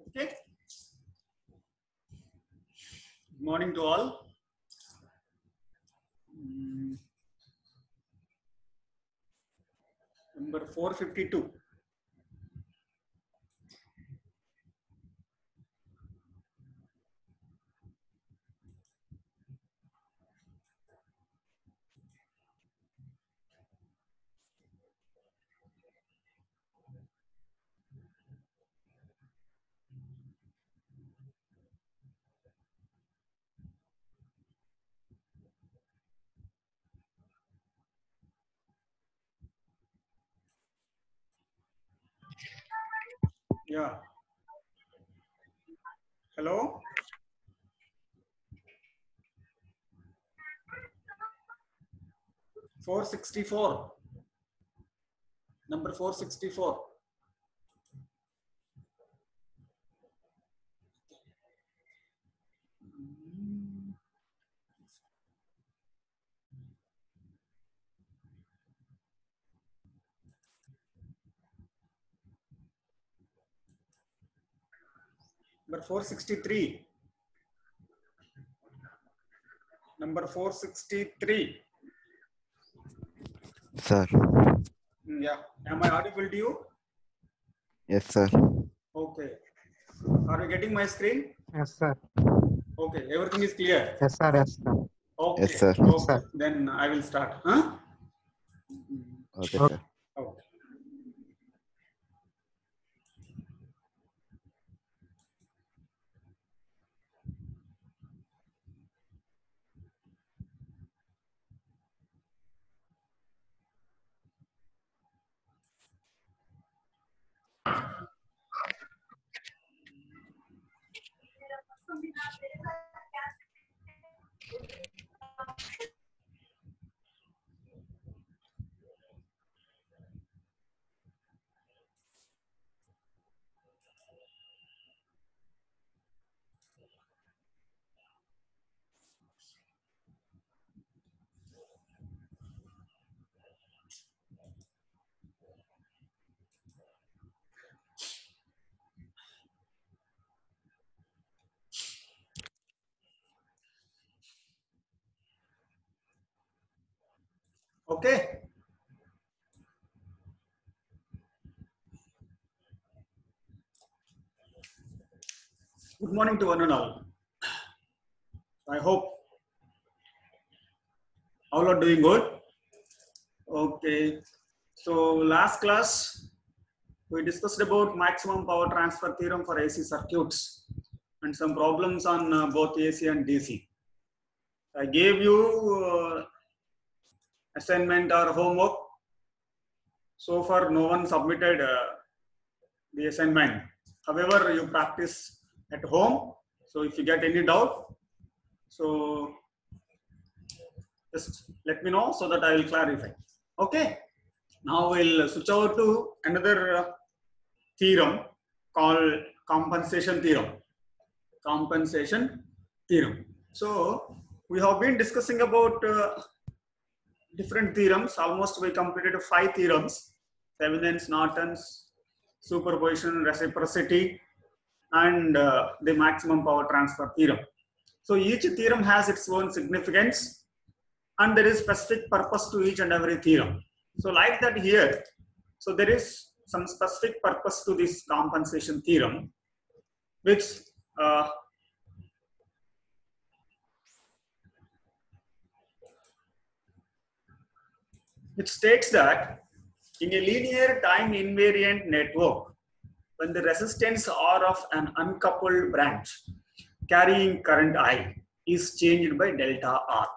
Okay. Good morning to all. Number 452. Yeah. Hello. $464. Number 464. Number 463. Number 463. Sir. Yeah. Am I audible to you? Yes, sir. Okay. Are you getting my screen? Yes, sir. Okay. Everything is clear. Yes, sir. Yes, sir. Okay. Yes, sir. Okay. Sir. Then I will start. Huh? Okay, Okay. sir. Okay. Okay. Good morning to one and all. I hope all are doing good. Okay. So last class we discussed about maximum power transfer theorem for AC circuits and some problems on both AC and DC. I gave you assignment or homework. So far no one submitted the assignment. However, you practice at home. So if you get any doubt, so just let me know so that I will clarify. Okay. Now we'll switch over to another theorem called compensation theorem. Compensation theorem. So we have been discussing about different theorems. Almost we completed 5 theorems: Thevenin's, Norton's, superposition, reciprocity, and the maximum power transfer theorem. So each theorem has its own significance, and there is specific purpose to each and every theorem. So like that here, so there is some specific purpose to this compensation theorem, which it states that in a linear time invariant network, when the resistance R of an uncoupled branch carrying current I is changed by delta R,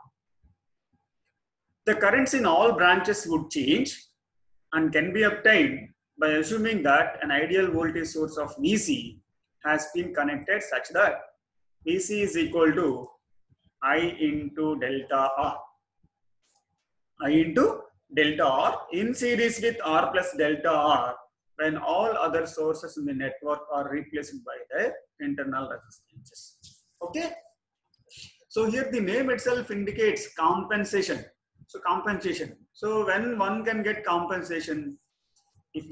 the currents in all branches would change and can be obtained by assuming that an ideal voltage source of VC has been connected such that VC is equal to I into delta R. I into delta R in series with R plus delta R when all other sources in the network are replaced by their internal resistances. Okay. So here the name itself indicates compensation. So compensation. So when one can get compensation, if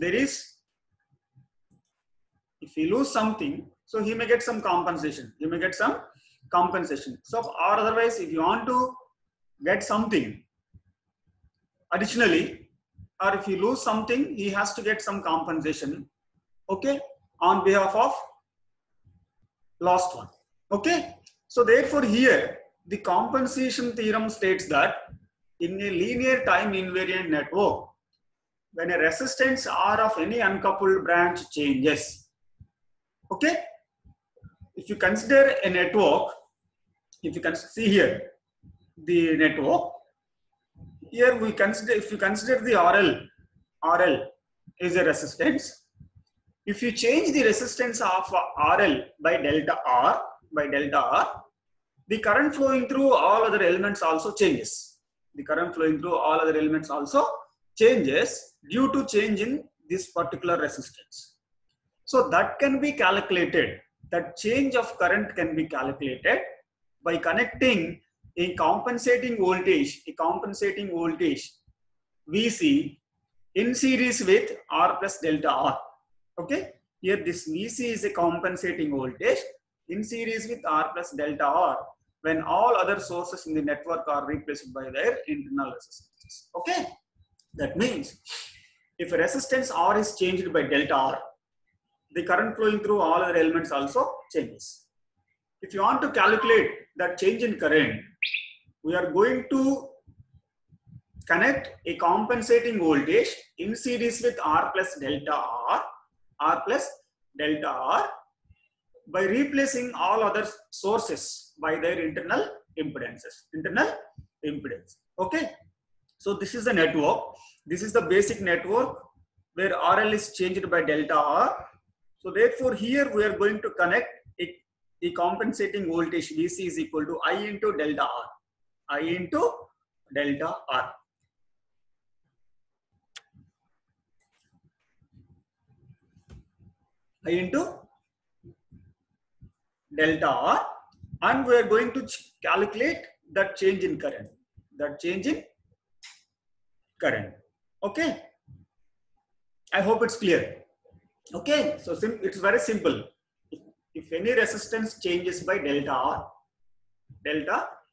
you lose something, So he may get some compensation. He may get some compensation. So, or otherwise, if you want to get something additionally, or if you lose something, he has to get some compensation, okay, on behalf of lost one. Okay. So therefore here the compensation theorem states that in a linear time invariant network, when a resistance R of any uncoupled branch changes, okay, if you consider a network, if you can see here the network, here we consider, if you consider the RL is a resistance. If you change the resistance of RL by delta R, the current flowing through all other elements also changes. The current flowing through all other elements also changes due to change in this particular resistance. So that can be calculated. That change of current can be calculated by connecting a compensating voltage VC in series with R plus delta R. Okay, here this VC is a compensating voltage in series with R plus delta R when all other sources in the network are replaced by their internal resistances. Okay, that means if a resistance R is changed by delta R, the current flowing through all other elements also changes. If you want to calculate that change in current, we are going to connect a compensating voltage in series with R plus delta R by replacing all other sources by their internal impedances. Okay. So this is the network. This is the basic network where RL is changed by delta R. So therefore here we are going to connect the compensating voltage VC is equal to I into delta R. I into delta R. I into delta R, and we are going to calculate that change in current. Okay. I hope it's clear. Okay. So it's very simple. If any resistance changes by delta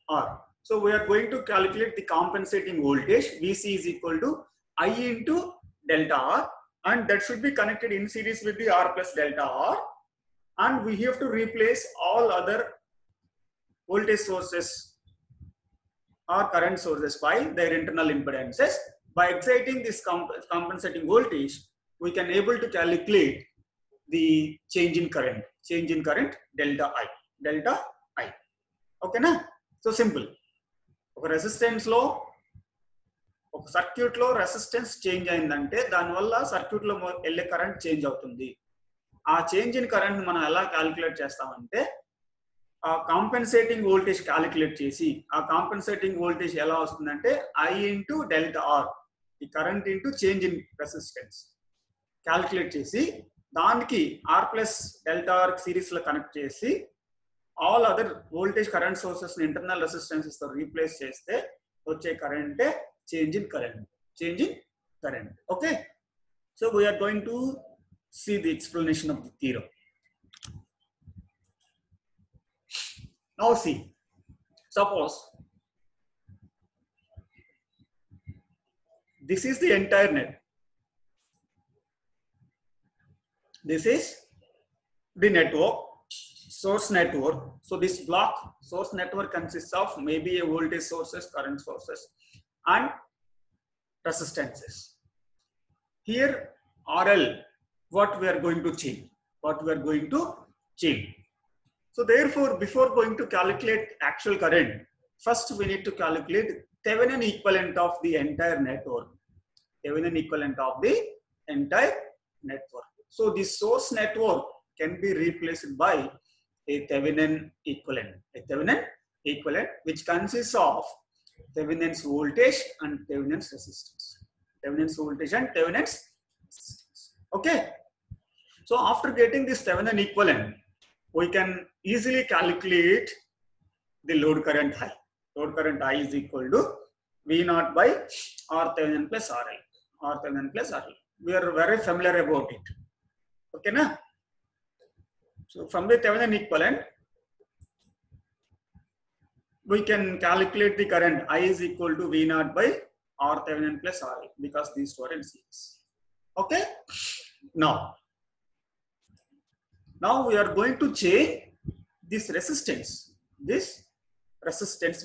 R. So we are going to calculate the compensating voltage VC is equal to I into delta R, and that should be connected in series with the R plus delta R, and we have to replace all other voltage sources or current sources by their internal impedances. By exciting this compensating voltage, we can able to calculate the change in current delta I. Okay na? So simple. Resistance low, circuit low resistance change ayindante dani valla circuit lo elle current change avutundi. ఆ change in current మనం ఎలా calculate చేస్తామంటే ఆ compensating voltage calculate చేసి ఆ compensating voltage ఎలా వస్తుందంటే I into delta R, ఈ current into change in resistance calculate చేసి దానికి R plus delta R series లో కనెక్ట్ చేసి all other voltage current sources internal resistances తో రీప్లేస్ చేస్తే వచ్చే కరెంటే change in current. Okay, so we are going to see the explanation of the theorem. Now see, suppose this is the entire net. This is the network, source network. So this block source network consists of maybe a voltage sources, current sources, and resistances. Here RL, what we are going to change. So therefore, before going to calculate actual current, first we need to calculate Thevenin equivalent of the entire network. So the source network can be replaced by a Thevenin equivalent, which consists of Thevenin's voltage and Thevenin's resistance. Okay. So after getting this Thevenin equivalent, we can easily calculate the load current I. Load current I is equal to V0 by R Thevenin plus RL. We are very familiar about it. Okay na? So So from the Thevenin equivalent, we can calculate the current I is equal to V naught by R Thevenin plus RL because these two are in series. Okay. Now we are going to change this resistance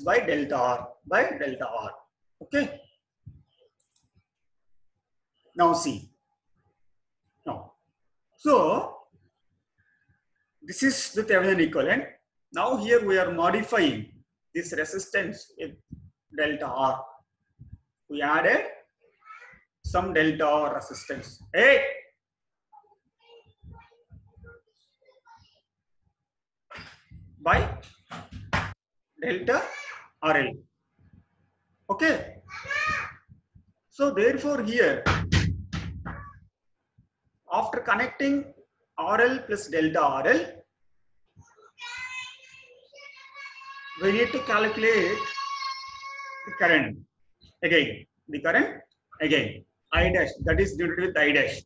by delta R. Okay. Now see. Now, so this is the Thevenin equivalent. Now here we are modifying this resistance with delta R. We added some delta R resistance. Hey! By delta RL. Okay. So therefore here, after connecting RL plus delta RL, we need to calculate the current again. I dash, that is denoted with I dash,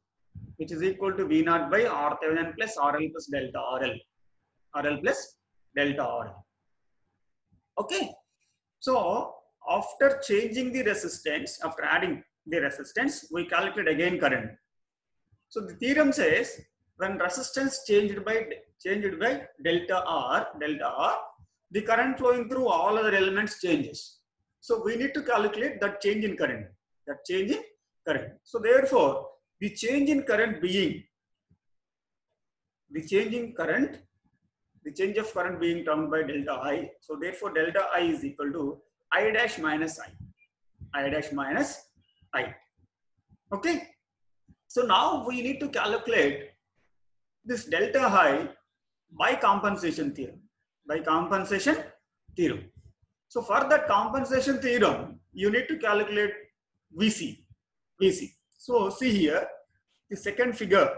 which is equal to V naught by R Thevenin plus RL plus delta RL plus delta RL. Okay. So after changing the resistance, after adding the resistance, we calculate again current. So the theorem says when resistance changed by delta R, the current flowing through all other elements changes. So we need to calculate that change in current. So therefore, the change of current being termed by delta I. So therefore, delta I is equal to I dash minus I. Okay. So now we need to calculate this delta I by compensation theorem. So for that compensation theorem, you need to calculate VC. So see here, the second figure.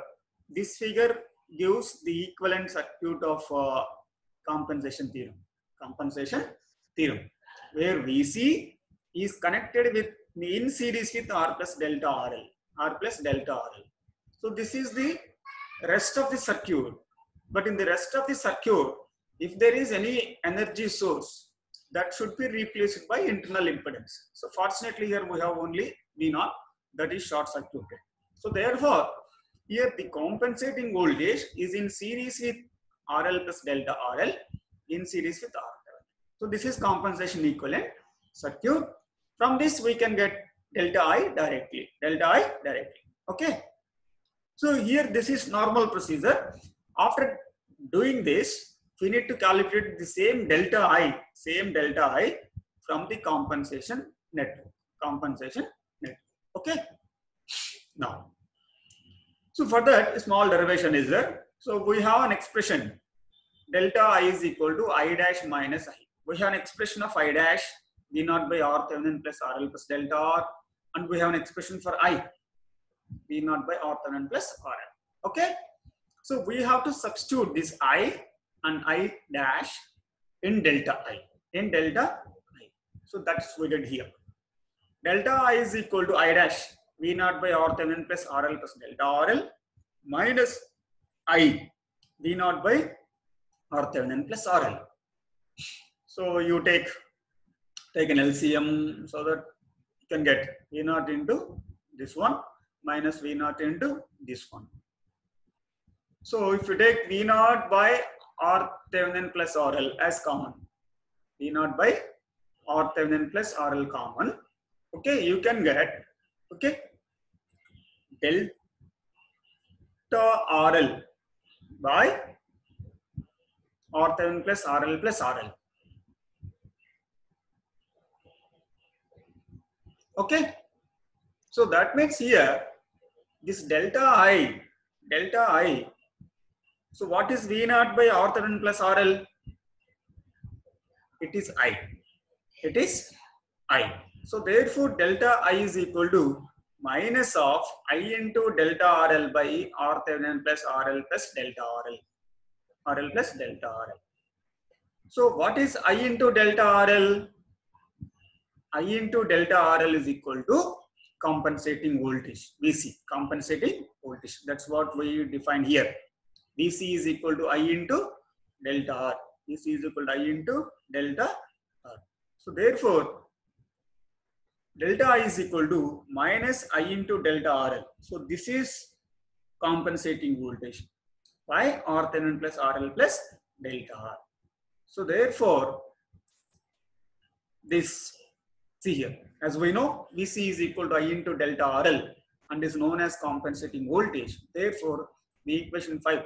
This figure gives the equivalent circuit of compensation theorem, where VC is connected with in series with R plus delta RL. So this is the rest of the circuit. But in the rest of the circuit, if there is any energy source, that should be replaced by internal impedance. So fortunately here we have only V naught, that is short circuited. So therefore, here the compensating voltage is in series with RL plus delta RL in series with R. So this is compensation equivalent circuit. From this we can get delta I directly. Okay. So here this is normal procedure. After doing this, we need to calculate the same delta I from the compensation network. Okay. Now, so for that, a small derivation is there. So we have an expression delta I is equal to I dash minus I. We have an expression of I dash V naught by R Thevenin plus RL plus delta R, and we have an expression for I V naught by R Thevenin plus RL. Okay. So we have to substitute this I and I dash in delta I. So that's what we did here. Delta I is equal to I dash V naught by R Thevenin plus RL plus delta RL minus I V naught by R Thevenin plus RL. So you take an LCM so that you can get V naught into this one minus V naught into this one. So if you take V naught by R Thevenin plus RL as common, V naught by R Thevenin plus RL common, okay, you can get, okay, delta RL by R Thevenin plus RL plus RL. Okay. So that means here, this delta I. So what is V naught by R Thevenin plus RL? It is I. So therefore, delta I is equal to minus of I into delta RL by R Thevenin plus RL plus delta RL plus delta RL. So what is I into delta RL? I into delta RL is equal to compensating voltage, VC, compensating voltage. That's what we define here. Vc is equal to I into delta R. Vc is equal to I into delta R. So therefore, delta I is equal to minus I into delta RL. So this is compensating voltage by RThevenin plus RL plus delta R. So therefore, this, see here, as we know, Vc is equal to I into delta RL and is known as compensating voltage. Therefore, the equation 5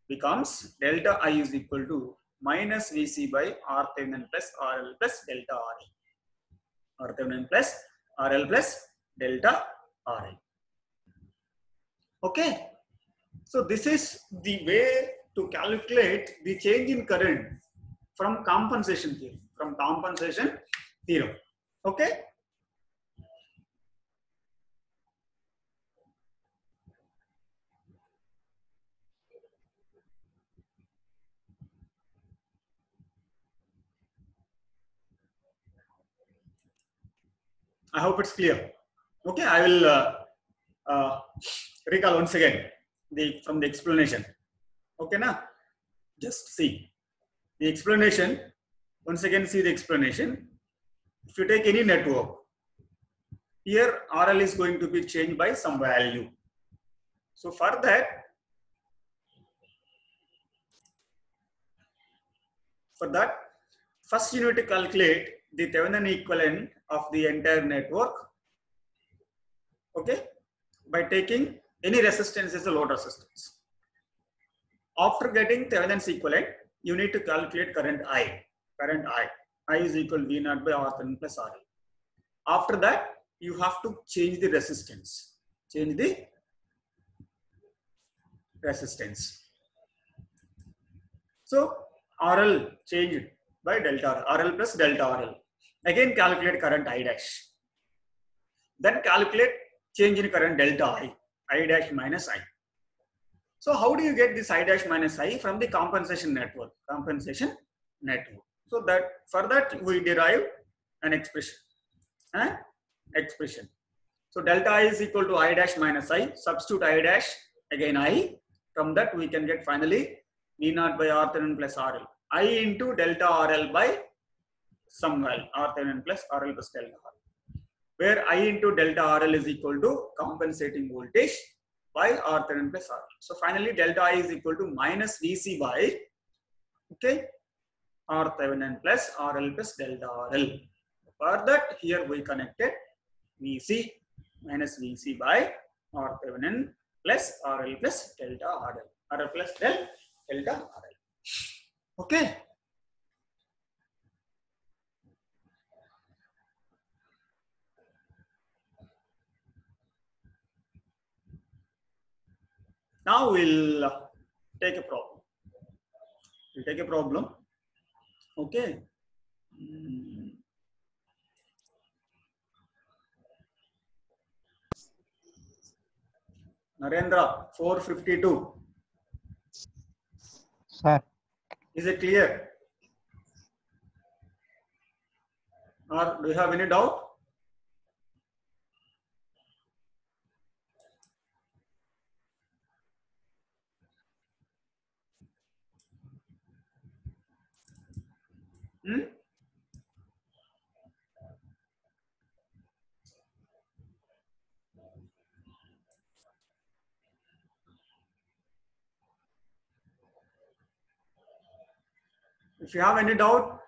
becomes delta I is equal to minus Vc by RThevenin plus RL plus delta RL. RThevenin plus RL plus delta RL. Okay. So this is the way to calculate the change in current from compensation theorem. From compensation theorem. Okay. I hope it's clear. Okay, I will recall once again from the explanation. Okay, now just see the explanation. Once again, see the explanation. If you take any network, here RL is going to be changed by some value. So for that, first you need to calculate the Thevenin equivalent of the entire network. Okay, by taking any resistance as a load resistance. After getting Thevenin's equivalent, you need to calculate current I. Current I is equal to V0 by RThevenin plus RL. After that, you have to change the resistance. Change the resistance. So RL changed by delta RL plus delta RL. Again calculate current I dash. Then calculate change in current delta I dash minus I. So how do you get this I dash minus I? From the compensation network. Compensation network. So that for that we derive an expression. So delta I is equal to I dash minus I. Substitute I dash again I. From that we can get finally V0 by RThevenin plus RL. I into delta RL by some value RThevenin plus RL plus delta RL. Where I into delta RL is equal to compensating voltage by RThevenin plus RL. So finally delta I is equal to minus Vc by RThevenin plus RL plus delta RL. For that here we connected Vc minus Vc by RThevenin plus RL plus delta RL. RL plus delta RL. Okay. Now we'll take a problem. We'll take a problem. Okay. Narendra, 452. Sir. Is it clear? Or do you have any doubt? If you have any doubt,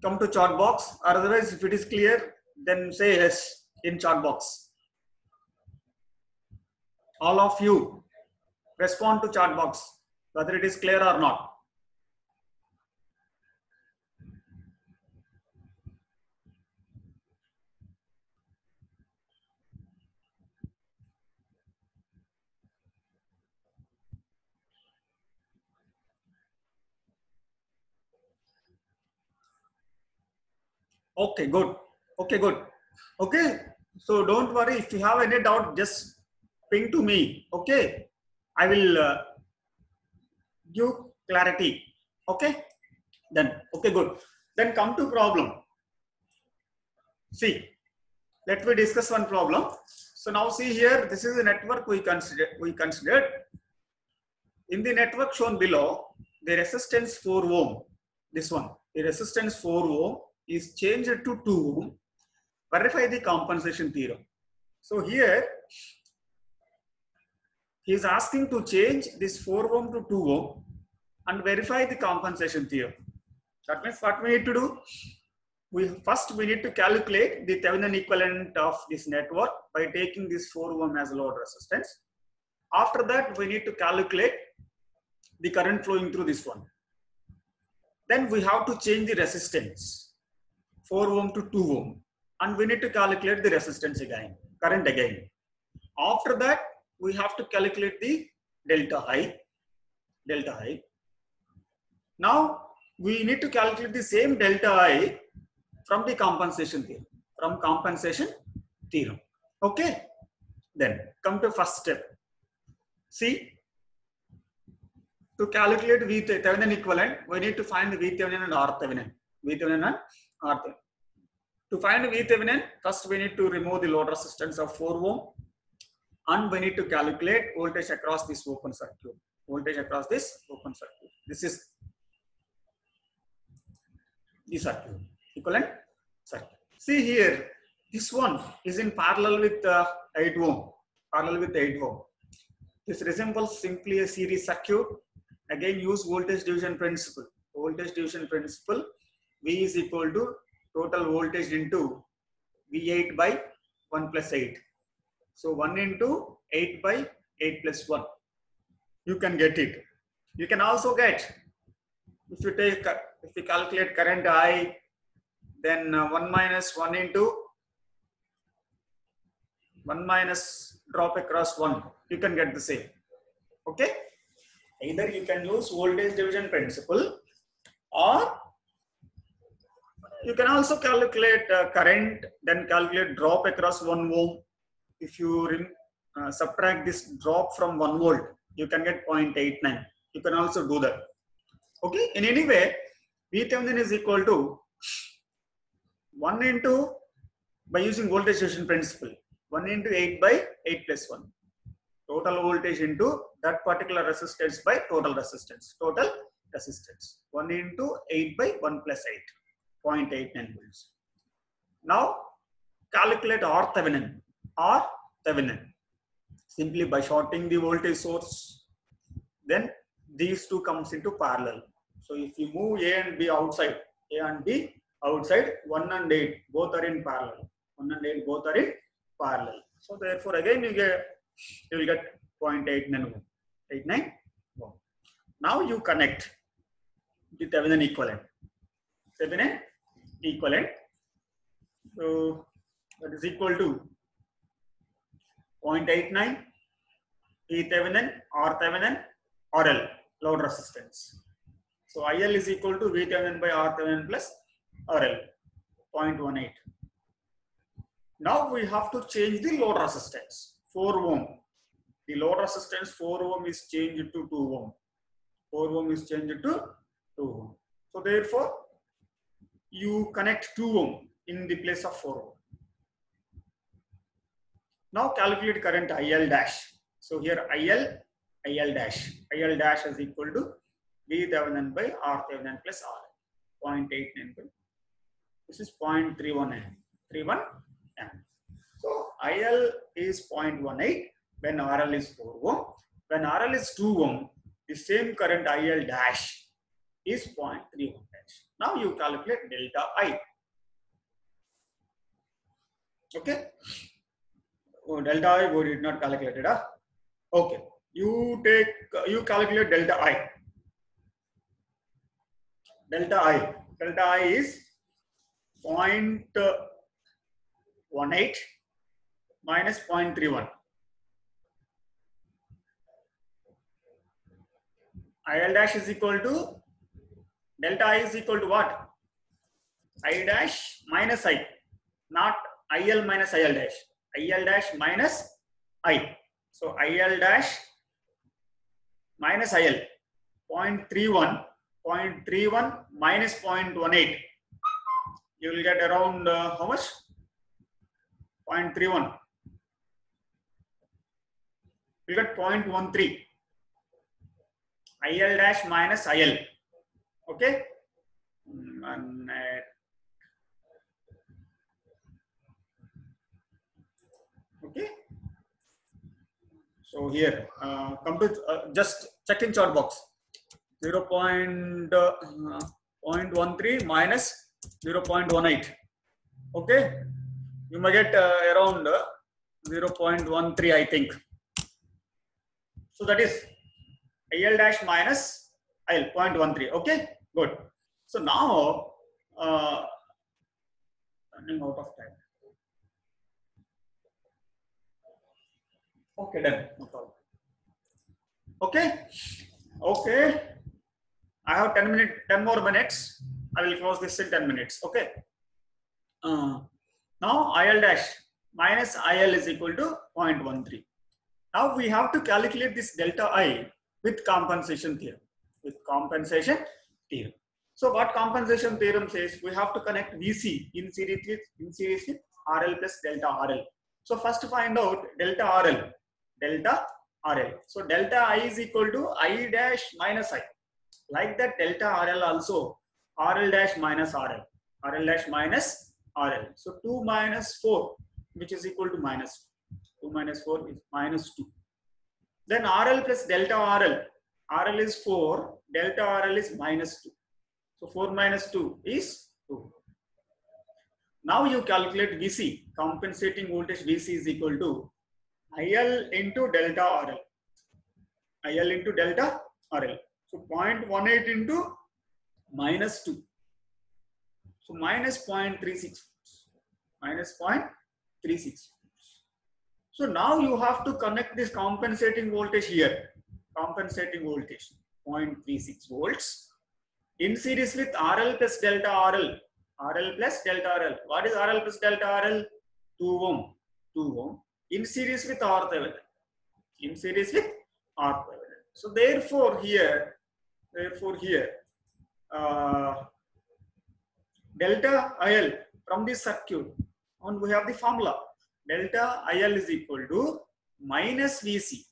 come to chat box. Otherwise, if it is clear, then say yes in chat box. All of you respond to chat box whether it is clear or not. Okay, good. Okay, good. Okay, so don't worry. If you have any doubt, just ping to me. Okay, I will give clarity. Okay, then okay, good. Then come to problem. See, let me discuss one problem. So now see here, this is the network we considered. In the network shown below, the resistance 4 ohm, this one, the resistance 4 ohm is changed to 2 ohm. Verify the compensation theorem. So here, he is asking to change this 4 ohm to 2 ohm and verify the compensation theorem. That means what we need to do? First we need to calculate the Thevenin equivalent of this network by taking this 4 ohm as load resistance. After that, we need to calculate the current flowing through this one. Then we have to change the resistance 4 ohm to 2 ohm, and we need to calculate the resistance again, current again. After that, we have to calculate the delta I. Now we need to calculate the same delta I from the compensation theorem. Okay. Then come to first step. See, to calculate Thevenin equivalent, we need to find VThevenin and RThevenin. To find VThevenin, first we need to remove the load resistance of 4 ohm, and we need to calculate voltage across this open circuit. This is the circuit, equivalent circuit. See here, this one is in parallel with 8 ohm. This resembles simply a series circuit. Again, use voltage division principle. V is equal to total voltage into V8 by 1 plus 8. So 1 into 8 by 8 plus 1. You can get it. You can also get, if you calculate current I, then 1 minus 1 into 1 minus drop across 1. You can get the same. Okay. Either you can use voltage division principle, or you can also calculate current, then calculate drop across 1 ohm. If you subtract this drop from 1 volt, you can get 0.89. You can also do that. Okay. In any way, VThevenin is equal to 1 into, by using voltage division principle, 1 into 8 by 8 plus 1. Total voltage into that particular resistance by total resistance. 1 into 8 by 1 plus 8, 0.89 volts. Now calculate RThevenin. Simply by shorting the voltage source, then these two comes into parallel. So if you move A and B outside, 1 and 8 both are in parallel. So therefore again you will get 0.89 ohm. Now you connect the Thevenin equivalent. So that is equal to 0.89 VThevenin, RThevenin, RL, load resistance. So IL is equal to VThevenin by RThevenin plus RL, 0.18. Now we have to change the load resistance, 4 ohm. The load resistance 4 ohm is changed to 2 ohm. So therefore, you connect 2 ohm in the place of 4 ohm. Now calculate current IL dash. So here IL dash is equal to VThevenin by RThevenin plus RL, 0.89. This is 0.31 amp. So IL is 0.18 when RL is 4 ohm. When RL is 2 ohm, the same current IL dash is 0.3 ohm dash. Now you calculate delta I. Okay. Oh, delta I we did not calculate it. Okay. You calculate delta I. Delta I is 0.18 minus 0.31. IL dash is equal to, delta I is equal to what? I dash minus I, not IL minus IL dash. IL dash minus I. So IL dash minus IL, 0.31 minus 0.18. You will get around how much? 0.31. we get 0.13. IL dash minus IL. Okay. And, okay. So here, come to just check in chart box. 0.13 minus 0.18. Okay. You may get around 0.13, I think. So that is IL dash minus IL 0.13. Okay, good. So now running out of time. Okay, done. No problem. Okay, okay. I have 10 more minutes. I will close this in 10 minutes. Okay. Now IL dash minus IL is equal to 0.13. Now we have to calculate this delta I with compensation theorem. With compensation theorem. So what compensation theorem says? We have to connect VC in series with RL plus delta RL. So first find out delta RL. Delta RL. So delta I is equal to I dash minus I. Like that delta RL also RL dash minus RL. RL dash minus RL. So 2 minus 4, which is equal to minus 2 minus 4 is minus 2. Then RL plus delta RL. RL is 4, delta RL is minus 2. So 4 minus 2 is 2. Now you calculate VC. Compensating voltage VC is equal to IL into delta RL. IL into delta RL. So 0.18 into minus 2. So minus 0.36. Minus 0.36. So now you have to connect this compensating voltage here. Compensating voltage 0.36 volts in series with RL plus delta RL. RL plus delta RL. What is RL plus delta RL? 2 ohm. 2 ohm. In series with R-Thevenin. In series with R-Thevenin. So therefore here, delta IL from this circuit, and we have the formula. Delta IL is equal to minus VC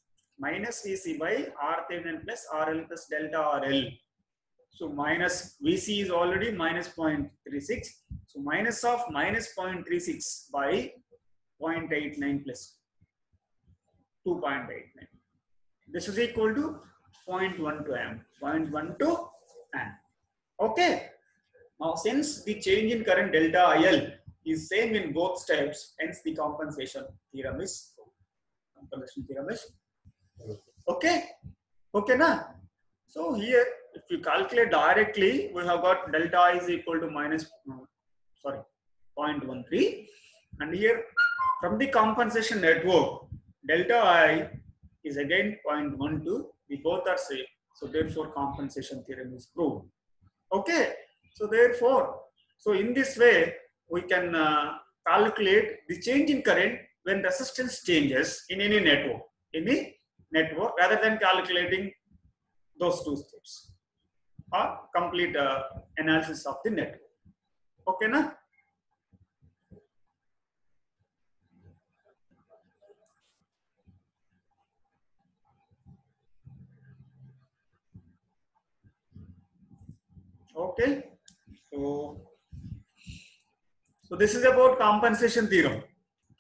by R-Thevenin plus RL plus delta RL. So minus VC is already minus 0.36. So minus of minus 0.36 by 0.89 plus 2.89. This is equal to 0.12 amp. 0.12 amp. Okay. Now since the change in current delta IL is same in both steps, hence the compensation theorem is okay. Okay, na? So here, if you calculate directly, we have got delta I is equal to minus 0.13, and here from the compensation network, delta I is again 0.12. We both are same, so therefore compensation theorem is proved. Okay. So therefore, so in this way, we can calculate the change in current when resistance changes in any network, rather than calculating those two steps or complete analysis of the network. Okay, na? Okay. So this is about compensation theorem.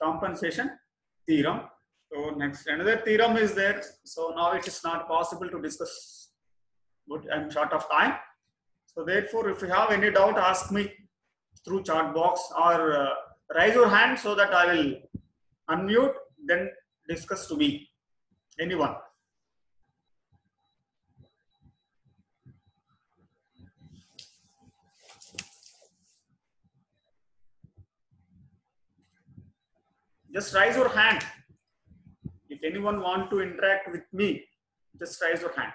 Compensation theorem. So next, another theorem is there. So now it is not possible to discuss, but I'm short of time. So therefore, if you have any doubt, ask me through chat box or raise your hand so that I will unmute, then discuss to me. Anyone? Just raise your hand. If anyone want to interact with me, just raise your hand.